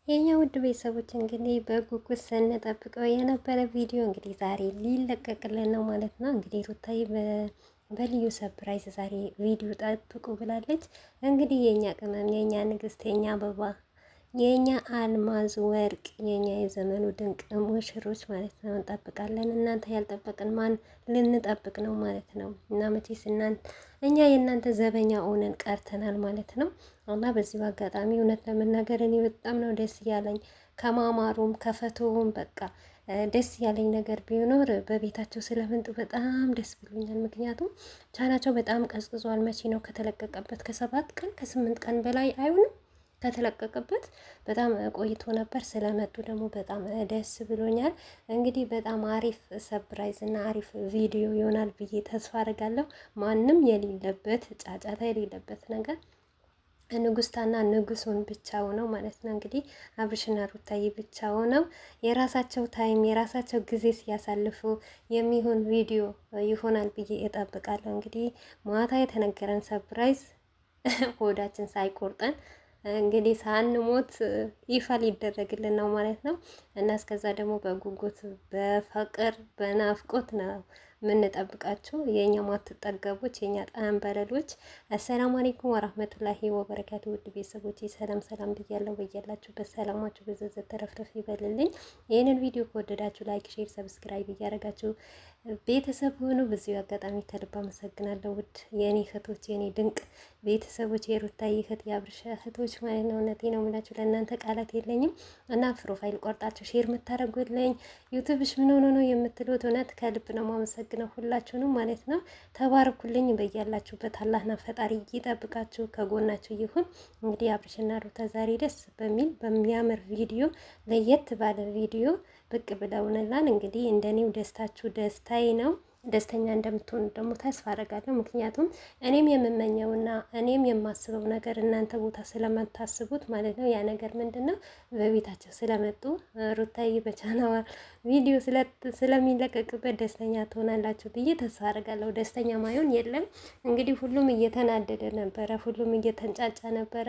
የኛ ውድ ቤተሰቦች እንግዲህ በጉጉት ስንጠብቀው የነበረ ቪዲዮ እንግዲህ ዛሬ ሊለቀቅልን ነው ማለት ነው። እንግዲህ ሩታዬ በልዩ ሰፕራይዝ ዛሬ ቪዲዮ ጠብቁ ብላለች። እንግዲህ የኛ ቅመም፣ የኛ ንግስት፣ የኛ አበባ፣ የኛ አልማዝ ወርቅ፣ የኛ የዘመኑ ድንቅ ሙሽሮች ማለት ነው እንጠብቃለን። እናንተ ያልጠበቅን ማን ልንጠብቅ ነው ማለት ነው። እና መቼስ እኛ የእናንተ ዘበኛ ሆነን ቀርተናል ማለት ነው። እና በዚህ አጋጣሚ እውነት ለመናገር እኔ በጣም ነው ደስ ያለኝ ከማማሩም ከፈቶውም በቃ ደስ ያለኝ ነገር ቢኖር በቤታቸው ስለመጡ በጣም ደስ ብሎኛል። ምክንያቱም ቻናቸው በጣም ቀዝቅዟል። መቼ ነው ከተለቀቀበት? ከ7 ቀን ከ8 ቀን በላይ አይሆንም ከተለቀቀበት በጣም ቆይቶ ነበር። ስለመጡ ደግሞ በጣም ደስ ብሎኛል። እንግዲህ በጣም አሪፍ ሰፕራይዝ እና አሪፍ ቪዲዮ ይሆናል ብዬ ተስፋ አደርጋለሁ። ማንም የሌለበት ጫጫታ የሌለበት ነገር ንጉስታና ንጉሱን ብቻ ሆነው ማለት ነው። እንግዲህ አብርሽና ሩታዬ ብቻ ሆነው የራሳቸው ታይም የራሳቸው ጊዜ ሲያሳልፉ የሚሆን ቪዲዮ ይሆናል ብዬ እጠብቃለሁ። እንግዲህ ማታ የተነገረን ሰፕራይዝ ሆዳችን ሳይቆርጠን እንግዲህ ሳንሞት ይፋ ሊደረግልን ነው ማለት ነው። እና እስከዛ ደግሞ በጉጉት በፍቅር በናፍቆት ነው የምንጠብቃችሁ የኛ ማትጠገቦች የኛ ጣም በረዶች። አሰላሙ አለይኩም ወራህመቱላሂ ወበረካቱ። ውድ ቤተሰቦች ሰላም ሰላም ብያለሁ። በያላችሁበት ሰላማችሁ በዘዘት ተረፍረፍ ይበልልኝ። ይህንን ቪዲዮ ከወደዳችሁ ላይክ፣ ሼር፣ ሰብስክራይብ እያደረጋችሁ ቤተሰብ ሆኑ። በዚሁ አጋጣሚ ከልብ አመሰግናለሁ። ውድ የኔ እህቶች የኔ ድንቅ ቤተሰቦች የሩታዬ እህት የአብርሽ እህቶች ማለት ነው። እውነቴ ነው የምላችሁ ለእናንተ ቃላት የለኝም። እና ፕሮፋይል ቆርጣችሁ ሼር የምታደርጉልኝ ዩቱብሽ ምን ሆኖ ነው የምትሉት እውነት ከልብ ነው ማመሰግነው ሁላችሁንም ማለት ነው። ተባረኩልኝ። በያላችሁበት አላህና ፈጣሪ ይጠብቃችሁ ከጎናችሁ ይሁን። እንግዲህ አብርሽና ሩታ ዛሬ ደስ በሚል በሚያምር ቪዲዮ ለየት ባለ ቪዲዮ ብቅ ብለውንላን። እንግዲህ እንደኔው ደስታችሁ ደስታዬ ነው። ደስተኛ እንደምትሆኑ ደግሞ ተስፋ አደርጋለሁ። ምክንያቱም እኔም የምመኘውና እኔም የማስበው ነገር እናንተ ቦታ ስለማታስቡት ማለት ነው። ያ ነገር ምንድን ነው? በቤታቸው ስለመጡ ሩታዬ በቻናዋ ቪዲዮ ስለሚለቀቅበት ደስተኛ ትሆናላችሁ ብዬ ተስፋ አደርጋለሁ። ደስተኛ ማይሆን የለም። እንግዲህ ሁሉም እየተናደደ ነበረ፣ ሁሉም እየተንጫጫ ነበረ።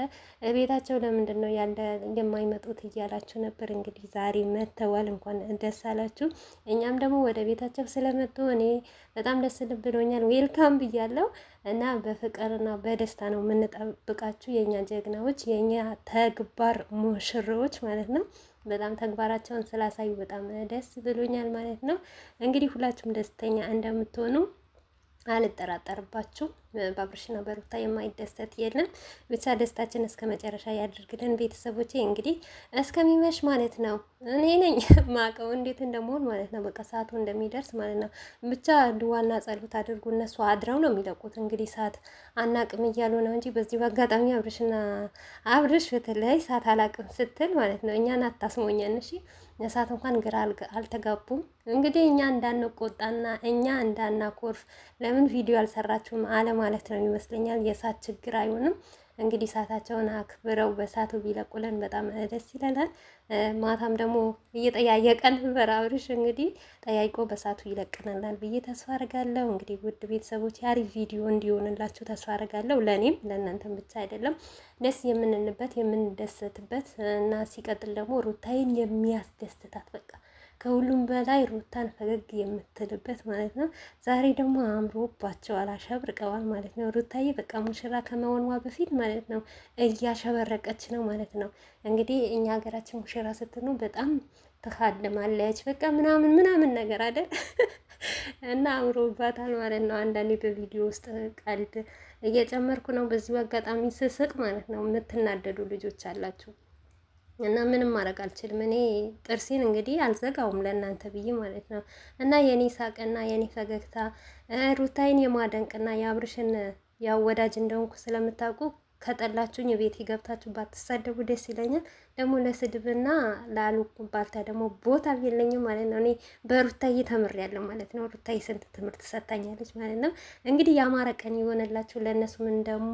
ቤታቸው ለምንድን ነው ያለ የማይመጡት እያላችሁ ነበር። እንግዲህ ዛሬ መተዋል፣ እንኳን ደስ አላችሁ። እኛም ደግሞ ወደ ቤታቸው ስለመጡ እኔ በጣም ደስ ብሎኛል። ዌልካም ብያለሁ እና በፍቅርና በደስታ ነው የምንጠብቃችሁ የኛ ጀግናዎች፣ የኛ ተግባር ሙሽሮች ማለት ነው። በጣም ተግባራቸውን ስላሳዩ በጣም ደስ ብሎኛል ማለት ነው። እንግዲህ ሁላችሁም ደስተኛ እንደምትሆኑ አልጠራጠርባችሁ። በአብርሽና በሩታ የማይደሰት የለም። ብቻ ደስታችን እስከ መጨረሻ ያድርግልን። ቤተሰቦቼ እንግዲህ እስከሚመሽ ማለት ነው እኔ ነኝ ማቀው እንዴት እንደመሆን ማለት ነው። በቃ ሰዓቱ እንደሚደርስ ማለት ነው። ብቻ ድዋና ጸሎት አድርጉ። እነሱ አድረው ነው የሚለቁት። እንግዲህ ሰዓት አናቅም እያሉ ነው እንጂ በዚህ በአጋጣሚ አብርሽ በተለይ ሰዓት አላቅም ስትል ማለት ነው እኛን አታስሞኛን። እሺ እሳት እንኳን ግራ አልተጋቡም። እንግዲህ እኛ እንዳንቆጣና እኛ እንዳናኮርፍ ለምን ቪዲዮ አልሰራችሁም አለ ማለት ነው ይመስለኛል። የእሳት ችግር አይሆንም። እንግዲህ ሰዓታቸውን አክብረው በሰዓቱ ቢለቁልን በጣም ደስ ይለናል። ማታም ደግሞ እየጠያየቀን ነበር አብርሽ እንግዲህ ጠያይቆ በሰዓቱ ይለቅናል ብዬ ተስፋ አደርጋለሁ። እንግዲህ ውድ ቤተሰቦች አሪፍ ቪዲዮ እንዲሆንላችሁ ተስፋ አደርጋለሁ። ለእኔም ለእናንተም ብቻ አይደለም ደስ የምንልበት የምንደሰትበት እና ሲቀጥል ደግሞ ሩታዬን የሚያስደስታት በቃ ከሁሉም በላይ ሩታን ፈገግ የምትልበት ማለት ነው። ዛሬ ደግሞ አምሮባቸዋል፣ አሸብርቀዋል ማለት ነው። ሩታዬ በቃ ሙሽራ ከመሆኗ በፊት ማለት ነው እያሸበረቀች ነው ማለት ነው። እንግዲህ እኛ ሀገራችን ሙሽራ ስትኑ በጣም ትካልማለች በቃ ምናምን ምናምን ነገር አይደል እና አምሮባታል ማለት ነው። አንዳንዴ በቪዲዮ ውስጥ ቀልድ እየጨመርኩ ነው በዚሁ አጋጣሚ ስስቅ ማለት ነው። የምትናደዱ ልጆች አላችሁ እና ምንም ማድረግ አልችልም። እኔ ጥርሴን እንግዲህ አልዘጋውም ለእናንተ ብዬ ማለት ነው። እና የኔ ሳቅና የኔ ፈገግታ ሩታይን የማደንቅና የአብርሽን ያው ወዳጅ እንደሆንኩ ስለምታውቁ ከጠላችሁኝ ቤት ገብታችሁ ባትሳደቡ ደስ ይለኛል። ደግሞ ለስድብና ላሉባልታ ደግሞ ቦታ የለኝም ማለት ነው። እኔ በሩታዬ ተምሬያለሁ ማለት ነው። ሩታዬ ስንት ትምህርት ሰጥታኛለች ማለት ነው። እንግዲህ የአማረ ቀን ይሆንላችሁ። ለእነሱም እንደሙ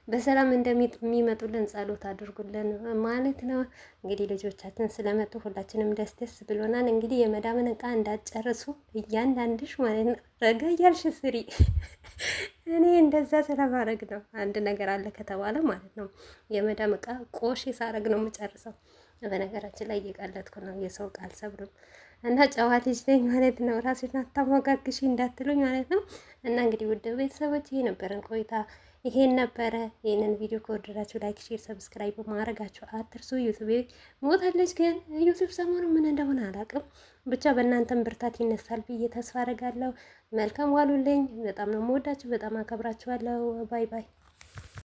በሰላም እንደሚመጡልን ጸሎት አድርጉልን ማለት ነው። እንግዲህ ልጆቻችን ስለመጡ ሁላችንም ደስ ደስ ብሎናል። እንግዲህ የመዳምን እቃ እንዳጨርሱ እያንዳንድሽ ማለት ነው ረጋ እያልሽ ስሪ። እኔ እንደዛ ስለማድረግ ነው። አንድ ነገር አለ ከተባለ ማለት ነው የመዳም እቃ ቆሼ ሳረግ ነው የምጨርሰው። በነገራችን ላይ እየቀለድኩ ነው፣ የሰው ቃል ሰብርም እና ጨዋ ልጅ ነኝ ማለት ነው። ራሴን አታሞጋግሽ እንዳትሉኝ ማለት ነው። እና እንግዲህ ውድ ቤተሰቦች ይሄ ነበረን ቆይታ ይሄን ነበረ። ይህንን ቪዲዮ ከወደዳችሁ ላይክ፣ ሼር፣ ሰብስክራይብ ማድረጋችሁ አትርሱ። ዩቱብ ሞታለች፣ ግን ዩቱብ ሰሞኑ ምን እንደሆነ አላውቅም። ብቻ በእናንተም ብርታት ይነሳል ብዬ ተስፋ አደርጋለሁ። መልካም ዋሉልኝ። በጣም ነው የምወዳችሁ፣ በጣም አከብራችኋለሁ። ባይ ባይ።